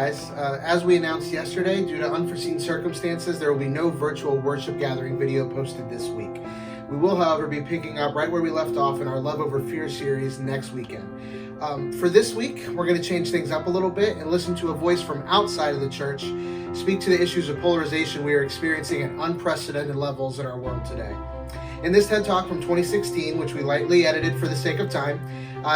guys. As we announced yesterday, due to unforeseen circumstances, there will be no virtual worship gathering video posted this week. We will, however, be picking up right where we left off in our Love Over Fear series next weekend. For this week, we're going to change things up a little bit and listen to a voice from outside of the church speak to the issues of polarization we are experiencing at unprecedented levels in our world today. In this TED Talk from 2016, which we lightly edited for the sake of time,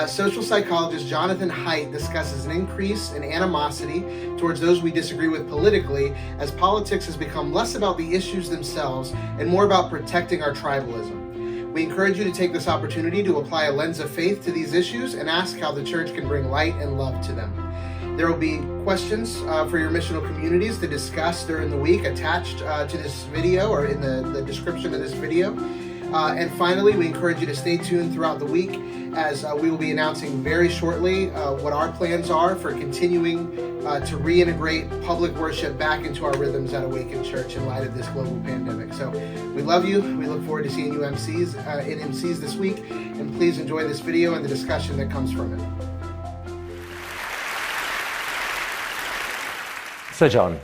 social psychologist Jonathan Haidt discusses an increase in animosity towards those we disagree with politically as politics has become less about the issues themselves and more about protecting our tribalism. We encourage you to take this opportunity to apply a lens of faith to these issues and ask how the church can bring light and love to them. There will be questions for your missional communities to discuss during the week attached to this video or in the description of this video. And finally, we encourage you to stay tuned throughout the week as we will be announcing very shortly what our plans are for continuing to reintegrate public worship back into our rhythms at Awaken Church in light of this global pandemic. So we love you. We look forward to seeing you MCs in MCs this week. And please enjoy this video and the discussion that comes from it. So, John,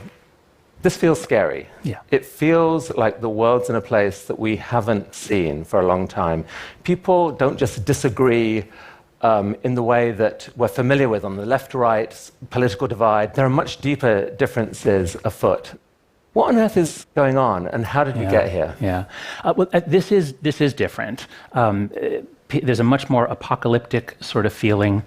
this feels scary. Yeah. It feels like the world's in a place that we haven't seen for a long time. People don't just disagree in the way that we're familiar with on the left-right political divide. There are much deeper differences afoot. What on earth is going on, and how did we get here? This is different. There's a much more apocalyptic sort of feeling.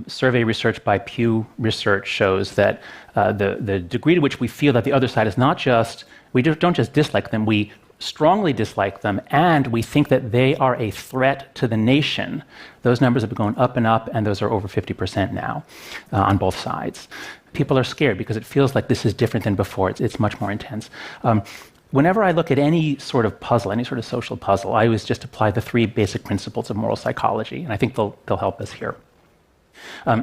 Survey research by Pew Research shows that the degree to which we feel that the other side is not just, we don't just dislike them, we strongly dislike them, and we think that they are a threat to the nation. Those numbers have been going up, and those are over 50% now on both sides. People are scared because it feels like this is different than before. It's much more intense. Whenever I look at any sort of puzzle, any sort of social puzzle, I always just apply the three basic principles of moral psychology, and I think they'll help us here.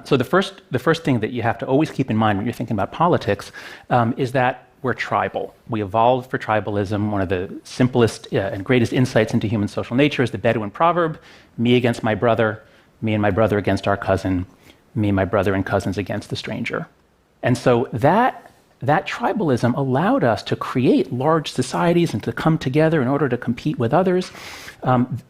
So the first thing that you have to always keep in mind when you're thinking about politics is that we're tribal. We evolved for tribalism. One of the simplest and greatest insights into human social nature is the Bedouin proverb, me against my brother, me and my brother against our cousin, me and my brother and cousins against the stranger. And so that tribalism allowed us to create large societies and to come together in order to compete with others.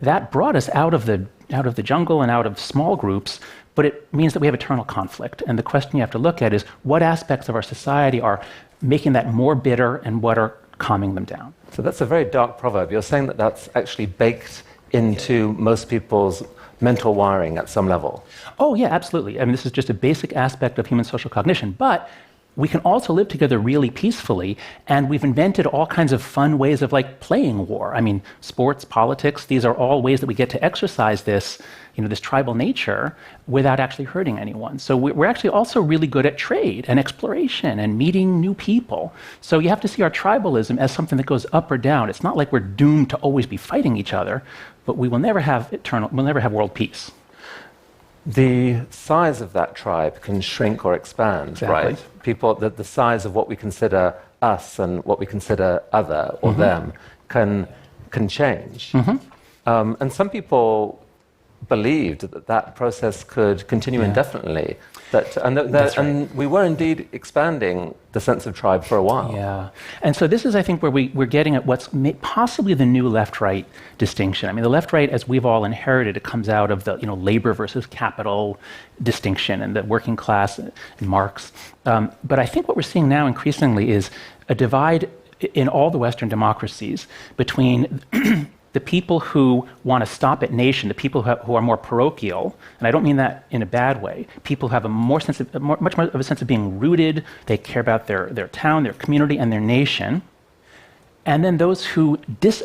That brought us out of the jungle and out of small groups, but it means that we have eternal conflict. And the question you have to look at is what aspects of our society are making that more bitter and what are calming them down. So that's a very dark proverb. You're saying that that's actually baked into most people's mental wiring at some level. Oh, yeah, absolutely. I mean, this is just a basic aspect of human social cognition, but we can also live together really peacefully, and we've invented all kinds of fun ways of playing war. I mean, sports, politics, these are all ways that we get to exercise this tribal nature without actually hurting anyone. So we're actually also really good at trade and exploration and meeting new people. So you have to see our tribalism as something that goes up or down. It's not like we're doomed to always be fighting each other, but we'll never have world peace. The size of that tribe can shrink or expand, exactly. Right? People, the size of what we consider us and what we consider other or them can change. And some people believed that process could continue indefinitely. And we were indeed expanding the sense of tribe for a while. Yeah, and so this is, I think, where we're getting at what's possibly the new left-right distinction. I mean, the left-right, as we've all inherited, it comes out of the labor versus capital distinction and the working class and Marx. But I think what we're seeing now increasingly is a divide in all the Western democracies between the people who want to stop at nation, the people who are more parochial, and I don't mean that in a bad way, people who have much more of a sense of being rooted, they care about their town, their community, and their nation, and then those who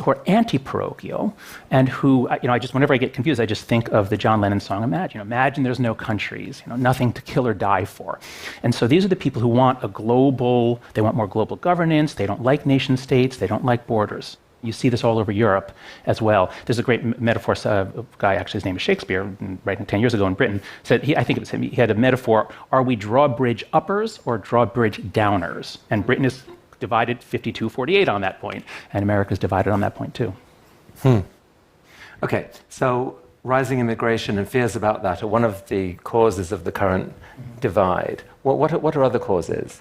are anti-parochial, and who, whenever I get confused, I just think of the John Lennon song, Imagine. Imagine there's no countries, nothing to kill or die for. And so these are the people who want they want more global governance, they don't like nation states, they don't like borders. You see this all over Europe as well. There's a great metaphor, a guy, actually his name is Shakespeare, writing 10 years ago in Britain, said, I think it was him, he had a metaphor, are we drawbridge uppers or drawbridge downers? And Britain is divided 52-48 on that point, and America's divided on that point too. Okay, so rising immigration and fears about that are one of the causes of the current divide. What are other causes?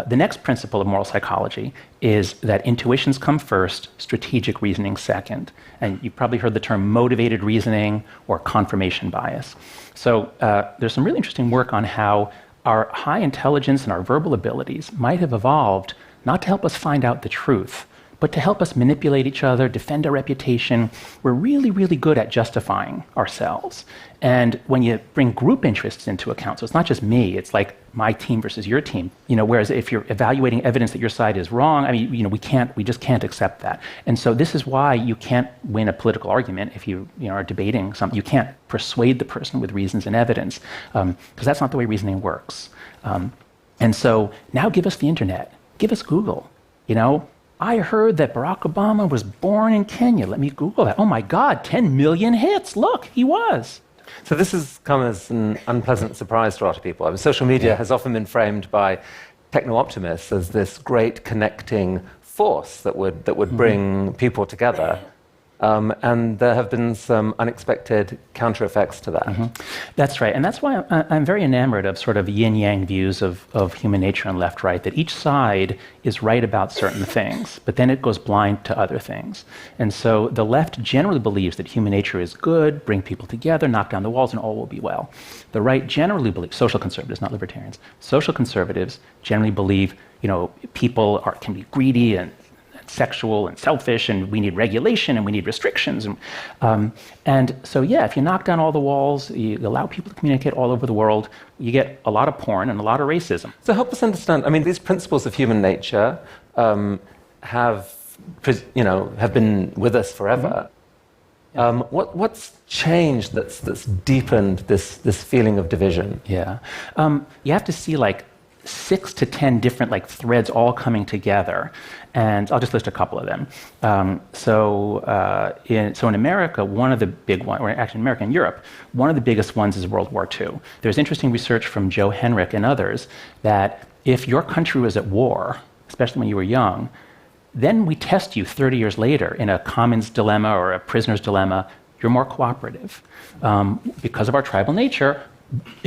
The next principle of moral psychology is that intuitions come first, strategic reasoning second. And you've probably heard the term motivated reasoning or confirmation bias. So there's some really interesting work on how our high intelligence and our verbal abilities might have evolved not to help us find out the truth, but to help us manipulate each other, defend our reputation. We're really, really good at justifying ourselves. And when you bring group interests into account, so it's not just me, it's like my team versus your team. Whereas if you're evaluating evidence that your side is wrong, we just can't accept that. And so this is why you can't win a political argument if you are debating something. You can't persuade the person with reasons and evidence, because that's not the way reasoning works. And so now give us the internet, give us Google. I heard that Barack Obama was born in Kenya. Let me Google that. Oh my God, 10 million hits. Look, he was. So this has come as an unpleasant surprise to a lot of people. Social media has often been framed by techno-optimists as this great connecting force that would bring people together. And there have been some unexpected counter effects to that. That's right. And that's why I'm very enamored of sort of yin-yang views of human nature and left-right, that each side is right about certain things, but then it goes blind to other things. And so the left generally believes that human nature is good, bring people together, knock down the walls, and all will be well. The right generally believes, social conservatives, not libertarians, social conservatives generally believe, people can be greedy and sexual and selfish, and we need regulation and we need restrictions. And so, if you knock down all the walls, you allow people to communicate all over the world, you get a lot of porn and a lot of racism. So help us understand, these principles of human nature have been with us forever. What's changed that's deepened this feeling of division? You have to see 6 to 10 different threads all coming together, and I'll just list a couple of them. So in America, one of the big ones, or actually in America and Europe, one of the biggest ones is World War II. There's interesting research from Joe Henrich and others that if your country was at war, especially when you were young, then we test you 30 years later in a commons dilemma or a prisoner's dilemma, you're more cooperative. Because of our tribal nature,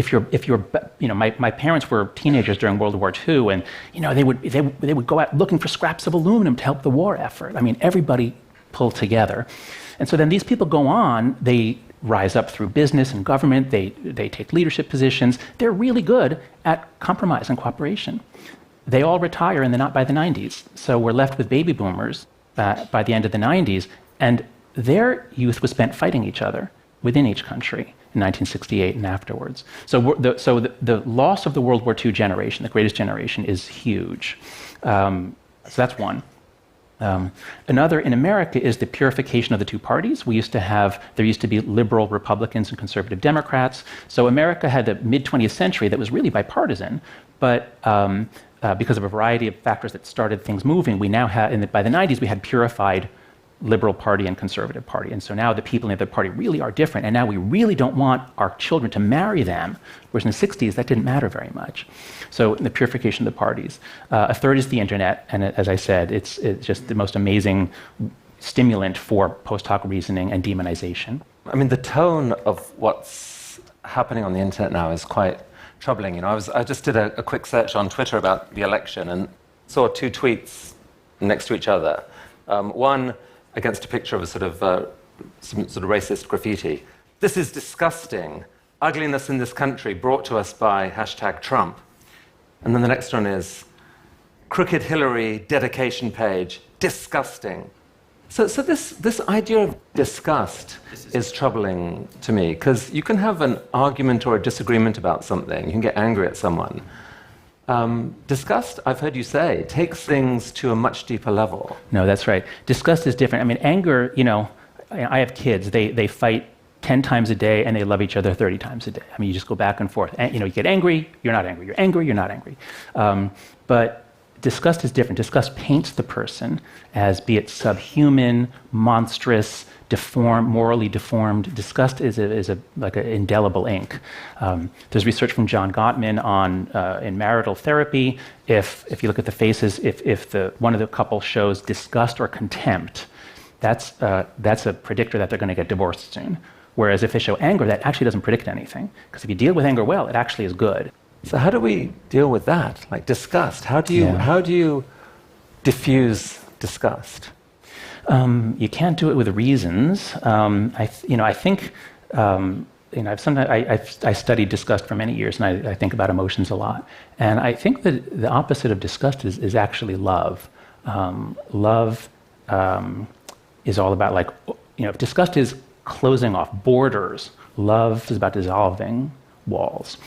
my parents were teenagers during World War II, and they would go out looking for scraps of aluminum to help the war effort. Everybody pulled together, and so then these people go on. They rise up through business and government. They take leadership positions. They're really good at compromise and cooperation. They all retire by the 90s, so we're left with baby boomers by the end of the 90s, and their youth was spent fighting each other within each country. In 1968 and afterwards. So the loss of the World War II generation, the greatest generation, is huge. So that's one. Another in America is the purification of the two parties. There used to be liberal Republicans and conservative Democrats. So America had the mid-20th century that was really bipartisan, but because of a variety of factors that started things moving, we now have, by the 90s, we had purified Liberal Party and Conservative Party. And so now the people in the other party really are different, and now we really don't want our children to marry them, whereas in the 60s that didn't matter very much. So the purification of the parties. A third is the internet, and as I said, it's just the most amazing stimulant for post hoc reasoning and demonization. The tone of what's happening on the internet now is quite troubling. I just did a quick search on Twitter about the election and saw 2 tweets next to each other. One against a picture of some sort of racist graffiti. This is disgusting. Ugliness in this country brought to us by #Trump. And then the next one is Crooked Hillary dedication page. Disgusting. So this idea of disgust is troubling to me, because you can have an argument or a disagreement about something. You can get angry at someone. Disgust, I've heard you say, takes things to a much deeper level. No, that's right. Disgust is different. Anger, I have kids. They fight 10 times a day, and they love each other 30 times a day. You just go back and forth. And, you get angry, you're not angry. You're angry, you're not angry. But disgust is different. Disgust paints the person as, be it subhuman, monstrous, deformed, morally deformed. Disgust is like an indelible ink. There's research from John Gottman on in marital therapy. If you look at the faces, if one of the couple shows disgust or contempt, that's a predictor that they're going to get divorced soon. Whereas if they show anger, that actually doesn't predict anything. Because if you deal with anger well, it actually is good. So how do we deal with that? Like disgust. How do you diffuse disgust? You can't do it with reasons. I think. I've studied disgust for many years, and I think about emotions a lot. And I think that the opposite of disgust is actually love. Love is all about if disgust is closing off borders, love is about dissolving walls.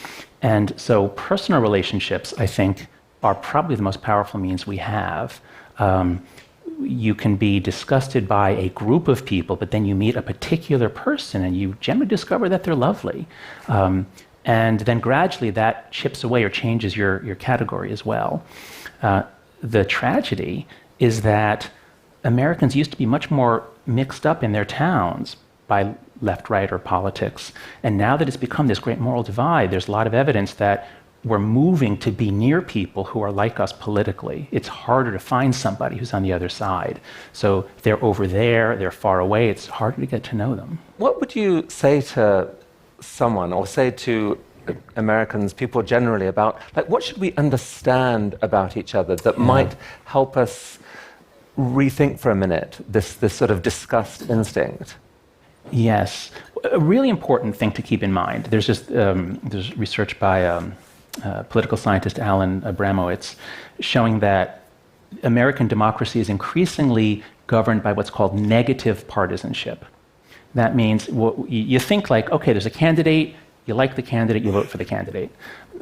And so personal relationships, I think, are probably the most powerful means we have. You can be disgusted by a group of people, but then you meet a particular person and you generally discover that they're lovely. And then gradually that chips away or changes your category as well. The tragedy is that Americans used to be much more mixed up in their towns by left, right, or politics. And now that it's become this great moral divide, there's a lot of evidence that we're moving to be near people who are like us politically. It's harder to find somebody who's on the other side. So if they're over there, they're far away, it's harder to get to know them. What would you say to someone, or say to Americans, people generally, about what should we understand about each other that might help us rethink for a minute this sort of disgust instinct? Yes. A really important thing to keep in mind, there's research by political scientist Alan Abramowitz showing that American democracy is increasingly governed by what's called negative partisanship. That means you think okay, there's a candidate, you like the candidate, you vote for the candidate.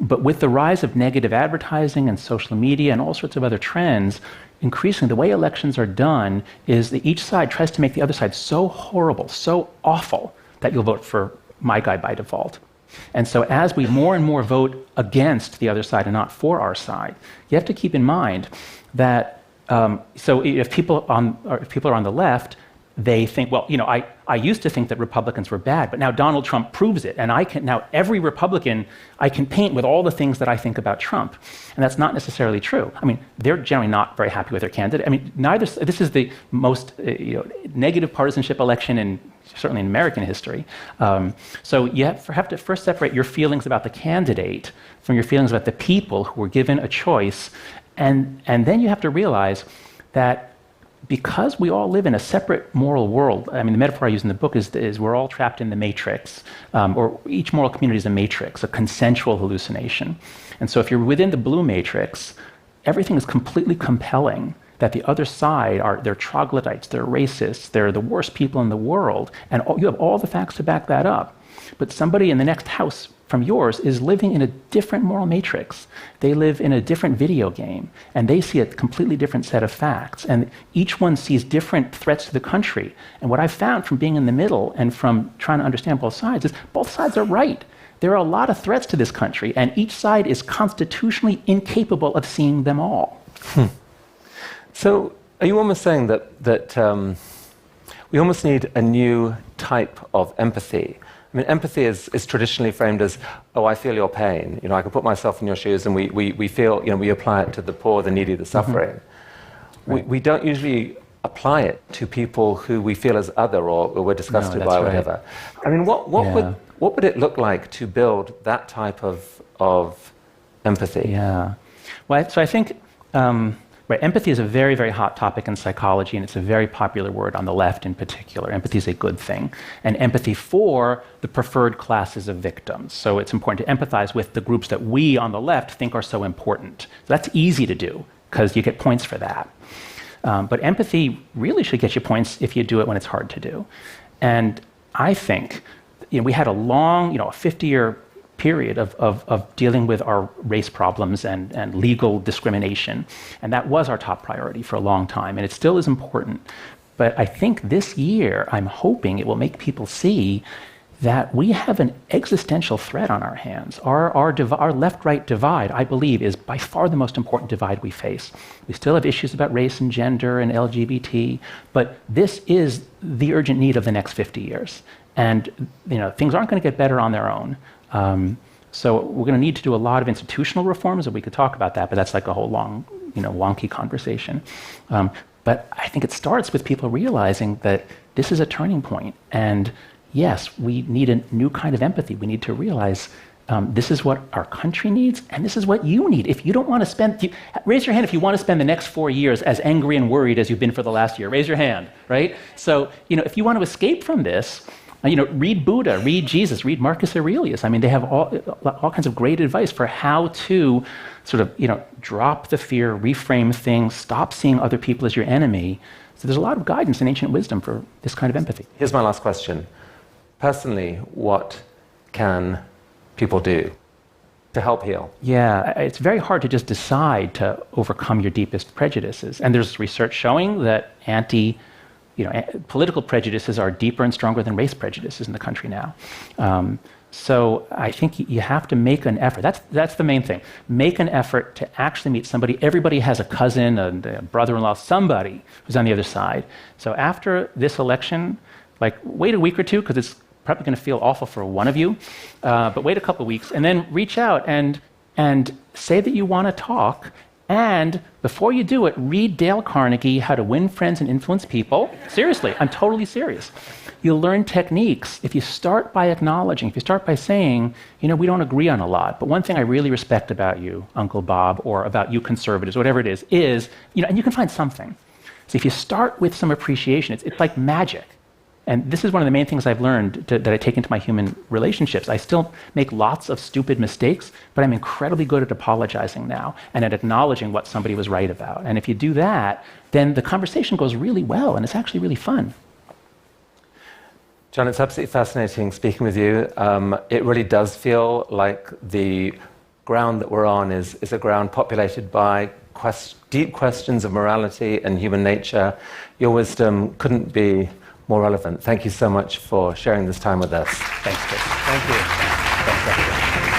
But with the rise of negative advertising and social media and all sorts of other trends, increasingly the way elections are done is that each side tries to make the other side so horrible, so awful, that you'll vote for my guy by default. And so as we more and more vote against the other side and not for our side, you have to keep in mind that so if people are on the left, they think, I used to think that Republicans were bad, but now Donald Trump proves it. And now every Republican, I can paint with all the things that I think about Trump. And that's not necessarily true. I mean, they're generally not very happy with their candidate. I mean, this is the most negative partisanship election certainly in American history. So you have to first separate your feelings about the candidate from your feelings about the people who were given a choice. And then you have to realize that because we all live in a separate moral world, I mean, the metaphor I use in the book is we're all trapped in the matrix, or each moral community is a matrix, a consensual hallucination. And so if you're within the blue matrix, everything is completely compelling that the other side they're troglodytes, they're racists, they're the worst people in the world, and you have all the facts to back that up. But somebody in the next house from yours is living in a different moral matrix. They live in a different video game, and they see a completely different set of facts. And each one sees different threats to the country. And what I've found from being in the middle and from trying to understand both sides is both sides are right. There are a lot of threats to this country, and each side is constitutionally incapable of seeing them all. So are you almost saying that we almost need a new type of empathy? I mean, empathy is traditionally framed as, I feel your pain. I can put myself in your shoes, and we feel, we apply it to the poor, the needy, the suffering. Mm-hmm. Right. We don't usually apply it to people who we feel as other or we're disgusted by, or whatever. Right. I mean, what would it look like to build that type of empathy? Yeah. Well, so I think empathy is a very, very hot topic in psychology, and it's a very popular word on the left in particular. Empathy is a good thing. And empathy for the preferred classes of victims. So it's important to empathize with the groups that we on the left think are so important. So that's easy to do, because you get points for that. But empathy really should get you points if you do it when it's hard to do. And I think we had a long, a 50-year period of dealing with our race problems and legal discrimination. And that was our top priority for a long time, and it still is important. But I think this year, I'm hoping it will make people see that we have an existential threat on our hands. Our left-right divide, I believe, is by far the most important divide we face. We still have issues about race and gender and LGBT, but this is the urgent need of the next 50 years. And things aren't going to get better on their own. So we're going to need to do a lot of institutional reforms, and we could talk about that, but that's like a whole long, wonky conversation. But I think it starts with people realizing that this is a turning point, and yes, we need a new kind of empathy. We need to realize this is what our country needs, and this is what you need. If you don't want to spend, raise your hand if you want to spend the next 4 years as angry and worried as you've been for the last year. Raise your hand, right? So, if you want to escape from this, read Buddha, read Jesus, read Marcus Aurelius. I mean, they have all kinds of great advice for how to sort of, drop the fear, reframe things, stop seeing other people as your enemy. So there's a lot of guidance in ancient wisdom for this kind of empathy. Here's my last question. Personally, what can people do to help heal? Yeah, it's very hard to just decide to overcome your deepest prejudices. And there's research showing that political prejudices are deeper and stronger than race prejudices in the country now. So I think you have to make an effort. That's the main thing. Make an effort to actually meet somebody. Everybody has a cousin, a brother-in-law, somebody who's on the other side. So after this election, wait a week or two, because it's probably going to feel awful for one of you, but wait a couple of weeks, and then reach out and say that you want to talk. And before you do it, read Dale Carnegie, How to Win Friends and Influence People. Seriously, I'm totally serious. You'll learn techniques if you start by acknowledging, if you start by saying, we don't agree on a lot, but one thing I really respect about you, Uncle Bob, or about you conservatives, whatever it is, and you can find something. So if you start with some appreciation, it's like magic. And this is one of the main things I've learned that I take into my human relationships. I still make lots of stupid mistakes, but I'm incredibly good at apologizing now and at acknowledging what somebody was right about. And if you do that, then the conversation goes really well, and it's actually really fun. John, it's absolutely fascinating speaking with you. It really does feel like the ground that we're on is a ground populated by deep questions of morality and human nature. Your wisdom couldn't be more relevant. Thank you so much for sharing this time with us. Thanks, Chris. Thank you. Thanks, everybody.